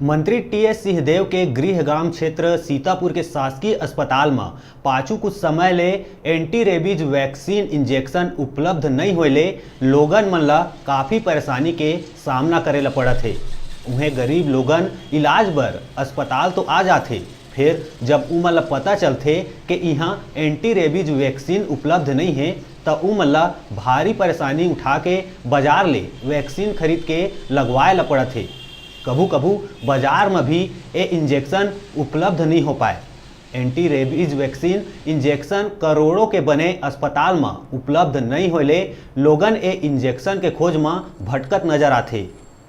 मंत्री टीएस सिंहदेव के गृहग्राम क्षेत्र सीतापुर के शासकीय अस्पताल में पाछू कुछ समय ले एंटी रेबीज वैक्सीन इंजेक्शन उपलब्ध नहीं होले लोगन मन ला काफ़ी परेशानी के सामना करे ला पड़त है। उन्हें गरीब लोगन इलाज बर अस्पताल तो आ जाते, फिर जब उमन ला पता चलते कि यहाँ एंटी रेबीज वैक्सीन उपलब्ध नहीं है तो उमन ला भारी परेशानी उठा के बाजार ले वैक्सीन खरीद के लगवाए ला पड़त है। कभू कभू बाजार में भी ये इंजेक्शन उपलब्ध नहीं हो पाए। एंटी रेबीज वैक्सीन इंजेक्शन करोड़ों के बने अस्पताल में उपलब्ध नहीं होले लोगन ये इंजेक्शन के खोज में भटकत नजर आते।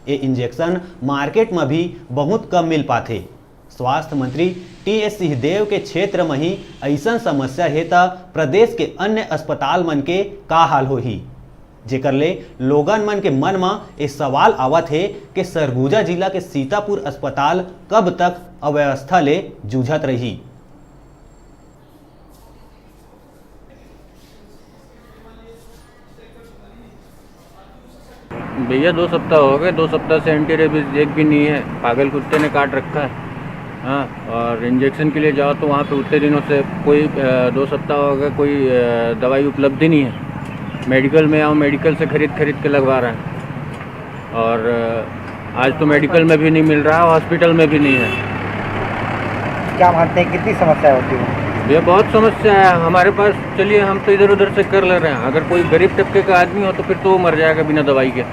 ये इंजेक्शन मार्केट में भी बहुत कम मिल पाते। स्वास्थ्य मंत्री टीएस सिंहदेव के क्षेत्र में ही ऐसा समस्या है तो प्रदेश के अन्य अस्पताल मन के का हाल होही, जेकर ले लोगन मन के मन में एक सवाल आवत है कि सरगुजा जिला के सीतापुर अस्पताल कब तक अव्यवस्था ले जूझत रही। भैया 2 सप्ताह हो गए, 2 सप्ताह से एंटी रेबीज एक भी नहीं है। पागल कुत्ते ने काट रखा है। हाँ, और इंजेक्शन के लिए जाओ तो वहाँ पे उतने दिनों से कोई 2 सप्ताह हो गए कोई दवाई उपलब्ध ही नहीं है। मेडिकल में आओ, मेडिकल से खरीद के लगवा रहे हैं और आज तो मेडिकल में भी नहीं मिल रहा, हॉस्पिटल में भी नहीं है। क्या मानते हैं कितनी समस्या होती है? भैया बहुत समस्या है हमारे पास। चलिए हम तो इधर उधर से कर ले रहे हैं, अगर कोई गरीब तबके का आदमी हो तो फिर तो वो मर जाएगा बिना दवाई के।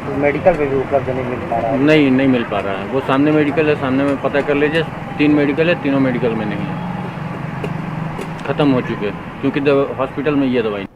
तो मेडिकल में भी उपलब्ध नहीं मिल पा रहा है? नहीं मिल पा रहा है। वो सामने मेडिकल है, सामने में पता कर लीजिए, 3 मेडिकल है, तीनों मेडिकल में नहीं है, ख़त्म हो चुके हैं क्योंकि हॉस्पिटल में ये दवाई नहीं।